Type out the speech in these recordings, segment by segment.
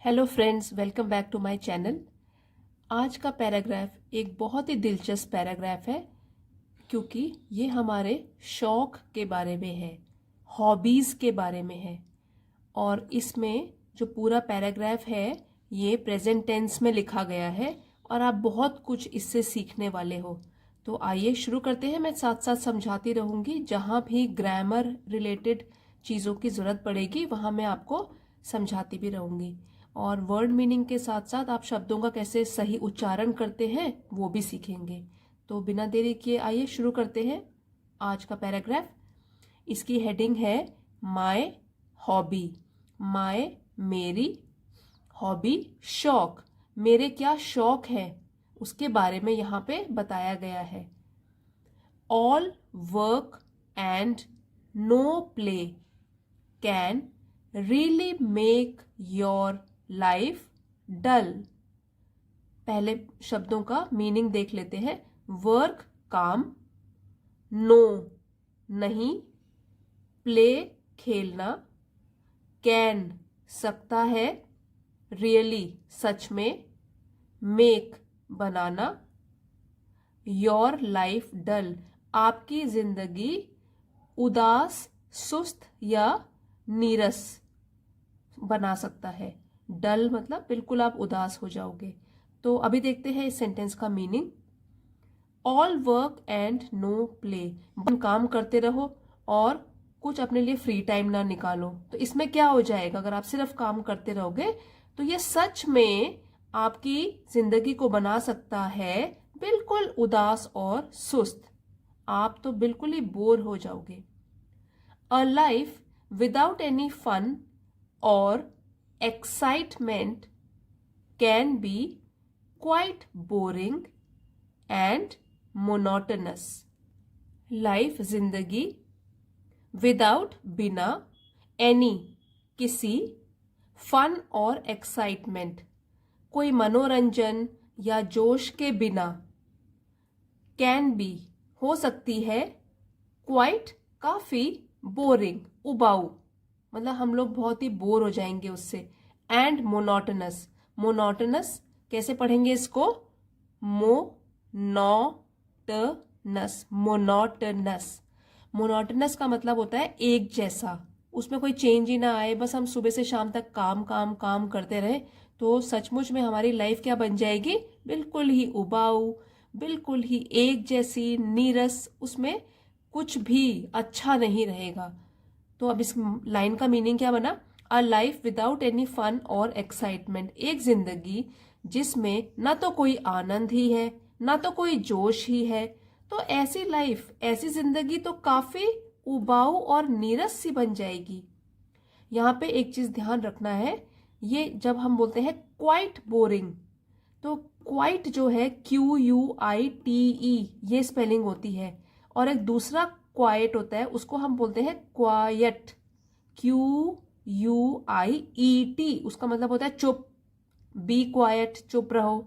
Hello friends, welcome back to my channel. आज का paragraph एक बहुत ही दिलचस्प पैराग्राफ है क्योंकि ये हमारे शौक के बारे में है, हॉबीज़ के बारे में है। और इसमें जो पूरा पैराग्राफ है ये प्रेजेंट टेंस में लिखा गया है और आप बहुत कुछ इससे सीखने वाले हो। तो आइए शुरू करते हैं। मैं साथ साथ समझाती रहूँगी, जहाँ भी ग्रामर रिलेटेड चीज़ों की ज़रूरत पड़ेगी वहाँ मैं आपको समझाती भी रहूँगी। और वर्ड मीनिंग के साथ साथ आप शब्दों का कैसे सही उच्चारण करते हैं वो भी सीखेंगे। तो बिना देरी किए आइए शुरू करते हैं आज का पैराग्राफ। इसकी हेडिंग है माय हॉबी। माय मेरी, हॉबी शौक, मेरे क्या शौक है उसके बारे में यहाँ पे बताया गया है। All work and no play can really make your life dull। पहले शब्दों का मीनिंग देख लेते हैं। वर्क काम, नो नहीं, प्ले खेलना, कैन सकता है, रियली सच में, मेक बनाना, योर लाइफ डल आपकी जिंदगी उदास, सुस्त या नीरस बना सकता है। डल मतलब बिल्कुल आप उदास हो जाओगे। तो अभी देखते हैं इस सेंटेंस का meaning. All work and no play, काम करते रहो और कुछ अपने लिए फ्री टाइम ना निकालो। तो इसमें क्या हो जाएगा, अगर आप सिर्फ काम करते रहोगे तो ये सच में आपकी जिंदगी को बना सकता है बिल्कुल उदास और सुस्त। आप तो बिल्कुल ही बोर हो जाओगे। A life without any fun or excitement can be quite boring and monotonous। Life जिंदगी, विदाउट बिना, एनी किसी, फन और एक्साइटमेंट कोई मनोरंजन या जोश के बिना, कैन बी हो सकती है, क्वाइट काफी, बोरिंग उबाऊ मतलब हम लोग बहुत ही बोर हो जाएंगे उससे, एंड मोनोटनस। मोनोटनस कैसे पढ़ेंगे इसको, मोनोटनस। मोनोटनस, मोनोटनस का मतलब होता है एक जैसा, उसमें कोई चेंज ही ना आए, बस हम सुबह से शाम तक काम काम काम करते रहे तो सचमुच में हमारी लाइफ क्या बन जाएगी, बिल्कुल ही उबाऊ, बिल्कुल ही एक जैसी, नीरस, उसमें कुछ भी अच्छा नहीं रहेगा। तो अब इस लाइन का मीनिंग क्या बना, a life without any fun और एक्साइटमेंट, एक जिंदगी जिसमें ना तो कोई आनंद ही है ना तो कोई जोश ही है। तो ऐसी लाइफ, ऐसी जिंदगी तो काफी उबाऊ और नीरस सी बन जाएगी। यहाँ पे एक चीज ध्यान रखना है, ये जब हम बोलते हैं क्वाइट बोरिंग, तो क्वाइट जो है QUITE ये स्पेलिंग होती है, और एक दूसरा क्वाइट होता है उसको हम बोलते हैं क्वाइट, QUIET, उसका मतलब होता है चुप, बी क्वाइट, चुप रहो।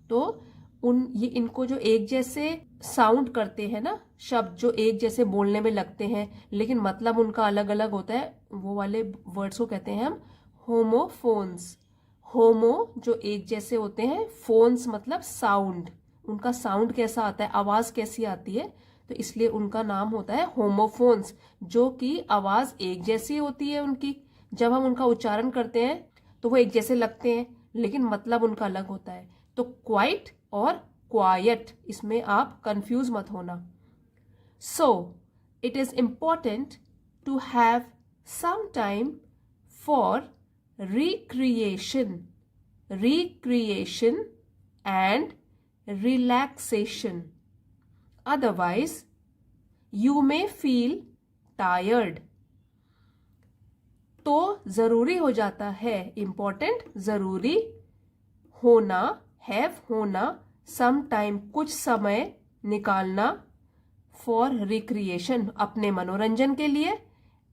तो ये इनको जो एक जैसे साउंड करते हैं ना, शब्द जो एक जैसे बोलने में लगते हैं लेकिन मतलब उनका अलग अलग होता है, वो वाले वर्ड्स को कहते हैं हम होमोफोन्स। होमो जो एक जैसे होते हैं, फोन्स मतलब साउंड, उनका साउंड कैसा आता है, आवाज कैसी आती है, तो इसलिए उनका नाम होता है होमोफोन्स, जो कि आवाज एक जैसी होती है उनकी। जब हम उनका उच्चारण करते हैं तो वो एक जैसे लगते हैं लेकिन मतलब उनका अलग होता है। तो क्वाइट और क्वाइट, इसमें आप कंफ्यूज मत होना। So it is important to have some time for recreation and relaxation, otherwise you may feel tired। तो जरूरी हो जाता है, इंपॉर्टेंट जरूरी, होना, हैव होना, सम टाइम कुछ समय निकालना, फॉर रिक्रिएशन अपने मनोरंजन के लिए,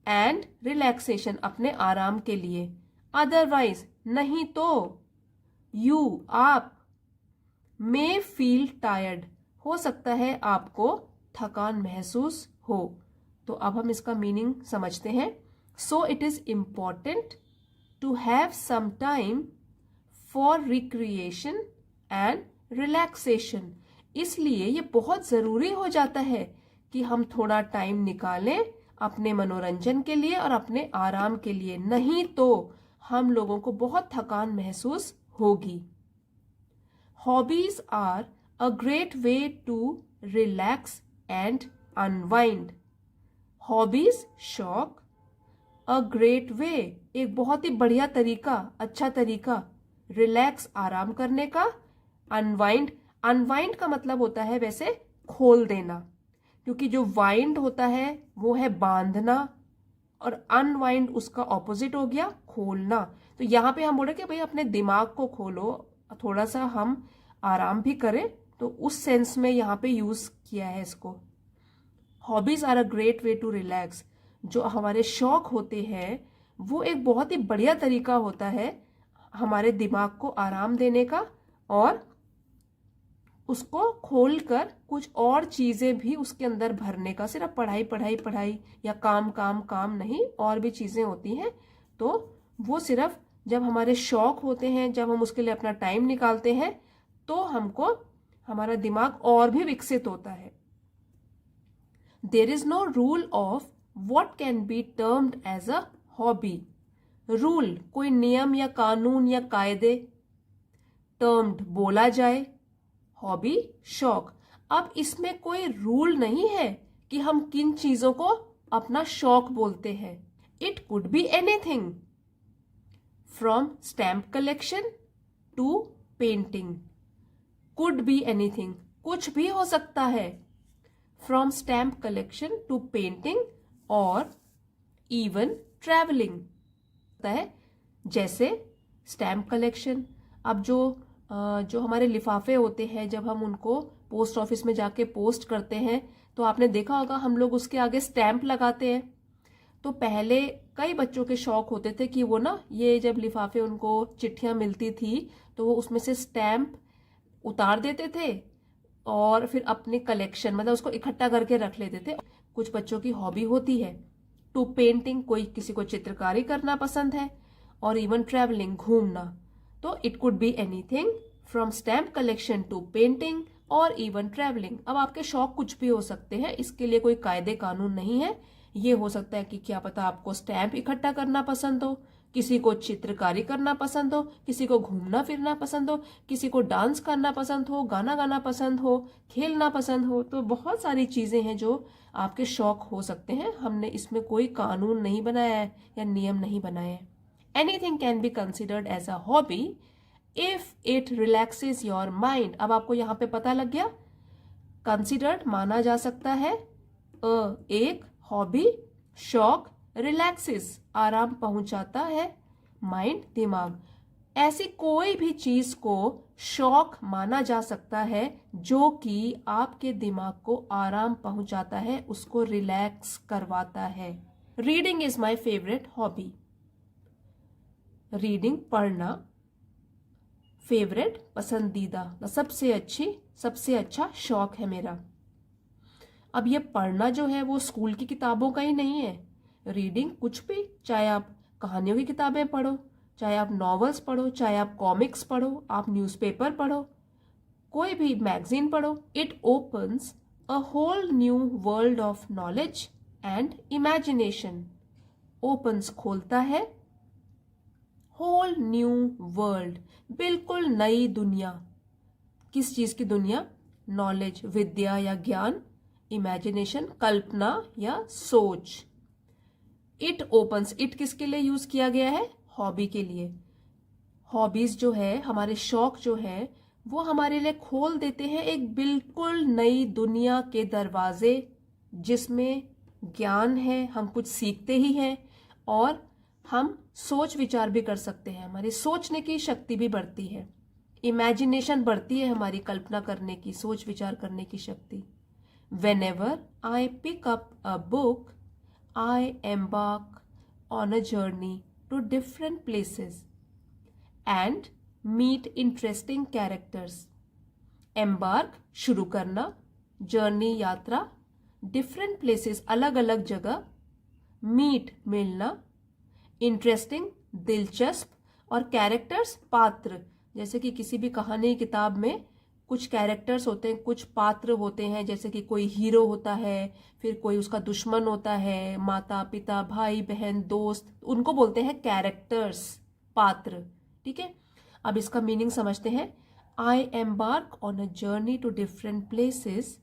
एंड रिलैक्सेशन अपने आराम के लिए, अदरवाइज नहीं तो, यू आप, मे फील टायर्ड हो सकता है आपको थकान महसूस हो। तो अब हम इसका मीनिंग समझते हैं। सो it is important to have some time for recreation and relaxation. इसलिए ये बहुत ज़रूरी हो जाता है कि हम थोड़ा टाइम निकालें अपने मनोरंजन के लिए और अपने आराम के लिए, नहीं तो हम लोगों को बहुत थकान महसूस होगी. Hobbies are a great way to relax and unwind. Hobbies, शौक, a great way, एक बहुत ही बढ़िया तरीका, अच्छा तरीका, रिलैक्स, आराम करने का, अनवाइंड, अनवाइंड का मतलब होता है वैसे खोल देना, क्योंकि जो वाइंड होता है वो है बांधना और अनवाइंड उसका ऑपोजिट हो गया खोलना. तो यहाँ पे हम बोल रहे कि भाई अपने दिमाग को खोलो, थोड़ा सा हम आराम भी करें, तो उस सेंस में यहाँ पे यूज किया है इसको. Hobbies are a great way to relax. जो हमारे शौक होते हैं वो एक बहुत ही बढ़िया तरीका होता है हमारे दिमाग को आराम देने का और उसको खोलकर कुछ और चीजें भी उसके अंदर भरने का. सिर्फ पढ़ाई पढ़ाई पढ़ाई या काम काम काम नहीं, और भी चीजें होती हैं. तो वो सिर्फ जब हमारे शौक होते हैं, जब हम उसके लिए अपना टाइम निकालते हैं, तो हमको हमारा दिमाग और भी विकसित होता है. There is no rule of what can be termed as a hobby. Rule, कोई नियम या कानून या कायदे. टर्म्ड, बोला जाए. हॉबी, शौक. अब इसमें कोई रूल नहीं है कि हम किन चीजों को अपना शौक बोलते हैं. It could be anything from stamp collection to painting. Could be anything, कुछ भी हो सकता है. From stamp collection to painting और इवन ट्रैवलिंग होता है. जैसे स्टैम्प कलेक्शन, अब जो हमारे लिफाफे होते हैं, जब हम उनको पोस्ट ऑफिस में जाके पोस्ट करते हैं, तो आपने देखा होगा हम लोग उसके आगे स्टैम्प लगाते हैं. तो पहले कई बच्चों के शौक होते थे कि वो ना, ये जब लिफाफे उनको चिट्ठियां मिलती थी तो वो उसमें से स्टैम्प उतार देते थे और फिर अपनी कलेक्शन, मतलब उसको इकट्ठा करके रख लेते थे. कुछ बच्चों की हॉबी होती है टू पेंटिंग, कोई किसी को चित्रकारी करना पसंद है, और इवन ट्रैवलिंग, घूमना. तो it could be anything from stamp collection to painting और इवन ट्रैवलिंग. अब आपके शौक कुछ भी हो सकते हैं, इसके लिए कोई कायदे कानून नहीं है. ये हो सकता है कि क्या पता आपको स्टैम्प इकट्ठा करना पसंद हो, किसी को चित्रकारी करना पसंद हो, किसी को घूमना फिरना पसंद हो, किसी को डांस करना पसंद हो, गाना गाना पसंद हो, खेलना पसंद हो. तो बहुत सारी चीजें हैं जो आपके शौक हो सकते हैं. हमने इसमें कोई कानून नहीं बनाया है या नियम नहीं बनाए हैं. Anything can be considered as a hobby if it relaxes your mind. अब आपको यहाँ पे पता लग गया, कंसिडर्ड माना जा सकता है, एक हॉबी, शौक, रिलैक्सेस आराम पहुंचाता है, माइंड दिमाग. ऐसी कोई भी चीज को शौक माना जा सकता है जो कि आपके दिमाग को आराम पहुंचाता है, उसको रिलैक्स करवाता है. Reading is my favourite hobby. Reading, पढ़ना, फेवरेट, पसंदीदा, सबसे अच्छा शौक है मेरा. अब ये पढ़ना जो है वो स्कूल की किताबों का ही नहीं है. रीडिंग कुछ भी, चाहे आप कहानियों की किताबें पढ़ो, चाहे आप नॉवेल्स पढ़ो, चाहे आप कॉमिक्स पढ़ो, आप न्यूज़पेपर पढ़ो, कोई भी मैगजीन पढ़ो. It opens a whole new world of knowledge and imagination. Opens, खोलता है, होल न्यू वर्ल्ड, बिल्कुल नई दुनिया. किस चीज की दुनिया? नॉलेज, विद्या या ज्ञान, इमेजिनेशन, कल्पना या सोच. इट ओपन्स, इट किसके लिए यूज किया गया है? हॉबी के लिए. हॉबीज जो है, हमारे शौक जो है, वो हमारे लिए खोल देते हैं एक बिल्कुल नई दुनिया के दरवाजे, जिसमें ज्ञान है, हम कुछ सीखते ही हैं और हम सोच विचार भी कर सकते हैं. हमारी सोचने की शक्ति भी बढ़ती है, इमेजिनेशन बढ़ती है, हमारी कल्पना करने की, सोच विचार करने की शक्ति. Whenever I pick up a book, I embark on a journey to different places and meet interesting characters. Embark, शुरू करना, journey, यात्रा, different places, अलग अलग जगह, meet, मिलना, interesting, दिलचस्प, और कैरेक्टर्स पात्र, जैसे कि किसी भी कहानी किताब में कुछ कैरेक्टर्स होते हैं, कुछ पात्र होते हैं, जैसे कि कोई हीरो होता है, फिर कोई उसका दुश्मन होता है, माता पिता भाई बहन दोस्त, उनको बोलते हैं कैरेक्टर्स, पात्र। ठीक है, अब इसका मीनिंग समझते हैं। I embark on a journey to different places.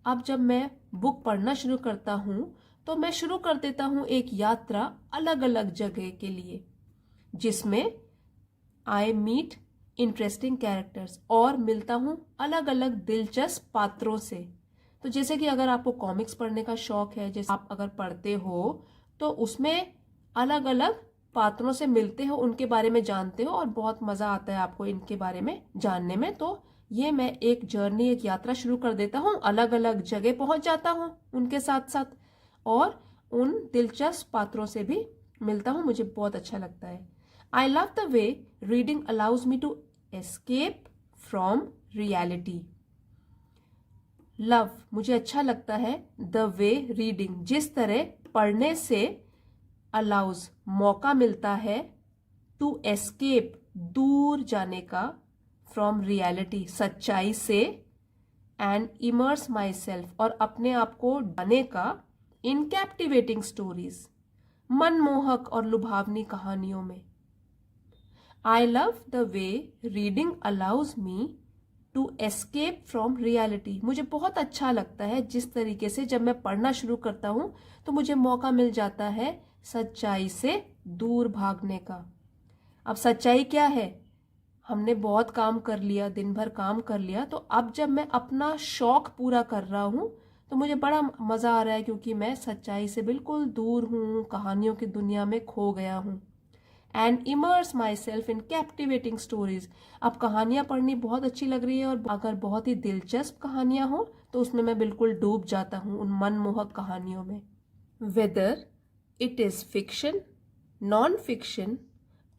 अब जब मैं बुक पढ़ना शुरू करता हूँ तो मैं शुरू कर देता हूँ एक यात्रा अलग अलग जगह के लिए, जिसमें आई मीट इंटरेस्टिंग कैरेक्टर्स, और मिलता हूँ अलग अलग दिलचस्प पात्रों से। तो जैसे कि अगर आपको कॉमिक्स पढ़ने का शौक है, जैसे आप अगर पढ़ते हो तो उसमें अलग अलग पात्रों से मिलते हो, उनके बारे में जानते हो, और बहुत मजा आता है आपको इनके बारे में जानने में। तो ये मैं एक जर्नी, एक यात्रा शुरू कर देता हूँ, अलग अलग जगह पहुंच जाता हूँ उनके साथ साथ, और उन दिलचस्प पात्रों से भी मिलता हूँ, मुझे बहुत अच्छा लगता है। I love the way reading allows me to escape from reality. Love, मुझे अच्छा लगता है, द वे रीडिंग, जिस तरह पढ़ने से, अलाउज, मौका मिलता है, टू एस्केप, दूर जाने का, फ्रॉम रियलिटी, सच्चाई से, एंड इमर्स माई सेल्फ, और अपने आप को डालने का, इन कैप्टिवेटिंग स्टोरीज, मनमोहक और लुभावनी कहानियों में। I love the way reading allows me to escape from reality. मुझे बहुत अच्छा लगता है जिस तरीके से जब मैं पढ़ना शुरू करता हूं तो मुझे मौका मिल जाता है सच्चाई से दूर भागने का। अब सच्चाई क्या है? हमने बहुत काम कर लिया, दिन भर काम कर लिया, तो अब जब मैं अपना शौक पूरा कर रहा हूं तो मुझे बड़ा मजा आ रहा है, क्योंकि मैं सच्चाई से बिल्कुल दूर हूं, कहानियों की दुनिया में खो गया हूं। And immerse my self in captivating stories. अब कहानियां पढ़नी बहुत अच्छी लग रही है, और अगर बहुत ही दिलचस्प कहानियां हो तो उसमें मैं बिल्कुल डूब जाता हूं, उन मनमोहक कहानियों में। Whether it is fiction, non fiction,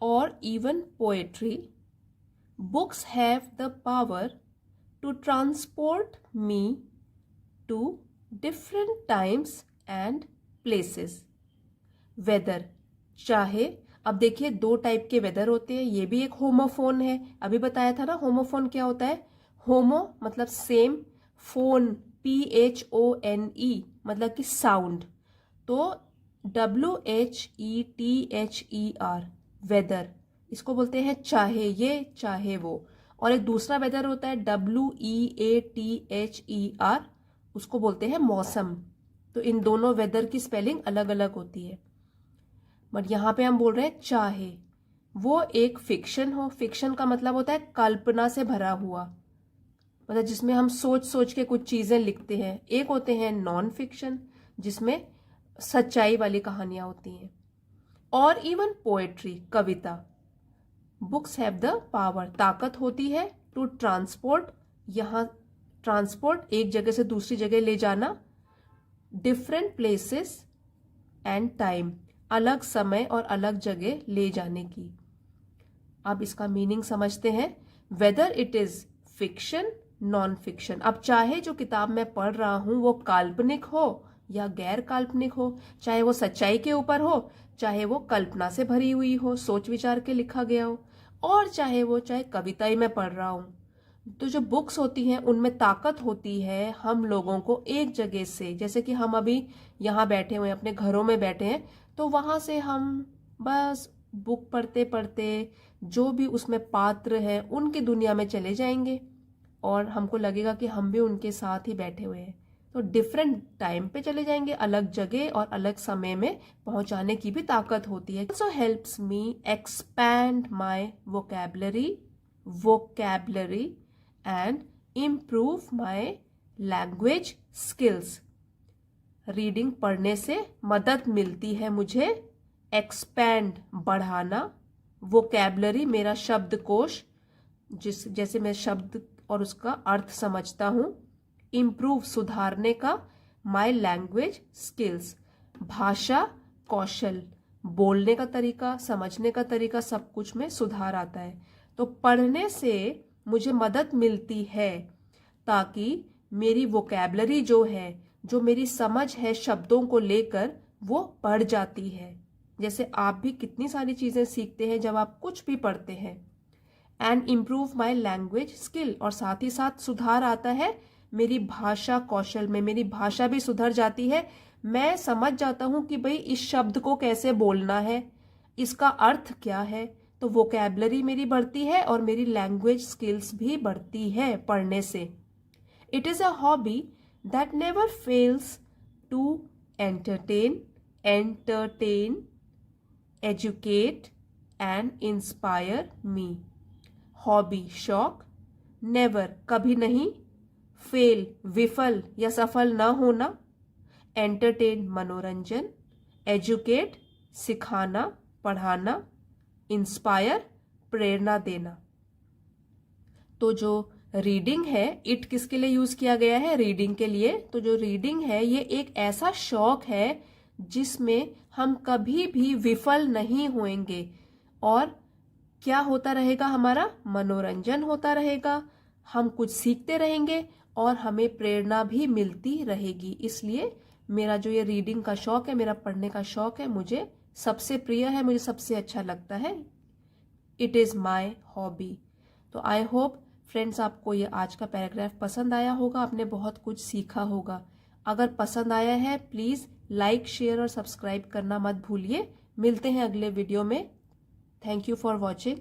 और even poetry, books have the power to transport me to different times and places. Whether, चाहे, अब देखिए दो टाइप के वेदर होते हैं, ये भी एक होमोफोन है, अभी बताया था ना होमोफोन क्या होता है। होमो मतलब सेम, फोन PHONE मतलब कि साउंड, तो WHETHER, वेदर, इसको बोलते हैं चाहे ये चाहे वो। और एक दूसरा वेदर होता है WEATHER, उसको बोलते हैं मौसम। तो इन दोनों वेदर की स्पेलिंग अलग अलग होती है, बट यहाँ पे हम बोल रहे हैं चाहे वो एक फिक्शन हो। फिक्शन का मतलब होता है कल्पना से भरा हुआ, मतलब जिसमें हम सोच सोच के कुछ चीजें लिखते हैं। एक होते हैं नॉन फिक्शन, जिसमें सच्चाई वाली कहानियां होती हैं। और even poetry, Kavita, books have the power, ताकत होती है, टू ट्रांसपोर्ट, यहाँ ट्रांसपोर्ट एक जगह से दूसरी जगह ले जाना, डिफरेंट प्लेसेस एंड टाइम, अलग समय और अलग जगह ले जाने की। अब इसका मीनिंग समझते हैं। Weather it is fiction, non fiction, अब चाहे जो किताब मैं पढ़ रहा हूं वो काल्पनिक हो या गैर काल्पनिक हो, चाहे वो सच्चाई के ऊपर हो, चाहे वो कल्पना से भरी हुई हो, सोच विचार के लिखा गया हो, और चाहे कविता ही मैं पढ़ रहा हूं, तो जो बुक्स होती हैं उनमें ताकत होती है हम लोगों को एक जगह से, जैसे कि हम अभी यहाँ बैठे हुए हैं, अपने घरों में बैठे हैं, तो वहां से हम बस बुक पढ़ते पढ़ते जो भी उसमें पात्र है उनकी दुनिया में चले जाएंगे, और हमको लगेगा कि हम भी उनके साथ ही बैठे हुए हैं। तो डिफरेंट टाइम पे चले जाएंगे, अलग जगह और अलग समय में पहुंचाने की भी ताकत होती है। So helps me expand my vocabulary and improve my language skills. Reading पढ़ने से मदद मिलती है मुझे, एक्सपैंड बढ़ाना, वोकैबलरी मेरा शब्दकोश, जैसे मैं शब्द और उसका अर्थ समझता हूं, इम्प्रूव सुधारने का, माई लैंग्वेज स्किल्स भाषा कौशल, बोलने का तरीका, समझने का तरीका, सब कुछ में सुधार आता है। तो पढ़ने से मुझे मदद मिलती है ताकि मेरी वोकैबलरी जो है, जो मेरी समझ है शब्दों को लेकर, वो बढ़ जाती है, जैसे आप भी कितनी सारी चीज़ें सीखते हैं जब आप कुछ भी पढ़ते हैं। And improve my language skill, और साथ ही साथ सुधार आता है मेरी भाषा कौशल में, मेरी भाषा भी सुधर जाती है। मैं समझ जाता हूँ कि भाई इस शब्द को कैसे बोलना है, इसका अर्थ क्या है, तो वोकैबलरी मेरी बढ़ती है और मेरी लैंग्वेज स्किल्स भी बढ़ती है पढ़ने से। It is a hobby that never fails to entertain, educate and inspire me. Hobby शौक, नेवर कभी नहीं, फेल विफल या सफल न होना, एंटरटेन मनोरंजन, एजुकेट सिखाना पढ़ाना, इंस्पायर प्रेरणा देना। तो जो रीडिंग है, इट किसके लिए यूज किया गया है? रीडिंग के लिए। तो जो रीडिंग है ये एक ऐसा शौक है जिसमें हम कभी भी विफल नहीं होंगे, और क्या होता रहेगा? हमारा मनोरंजन होता रहेगा, हम कुछ सीखते रहेंगे और हमें प्रेरणा भी मिलती रहेगी। इसलिए मेरा जो ये रीडिंग का शौक है, मेरा पढ़ने का शौक है, मुझे सबसे प्रिय है, मुझे सबसे अच्छा लगता है। It is my hobby. तो आई होप फ्रेंड्स आपको ये आज का पैराग्राफ पसंद आया होगा, आपने बहुत कुछ सीखा होगा। अगर पसंद आया है प्लीज़ लाइक शेयर और सब्सक्राइब करना मत भूलिए। मिलते हैं अगले वीडियो में। Thank you for watching.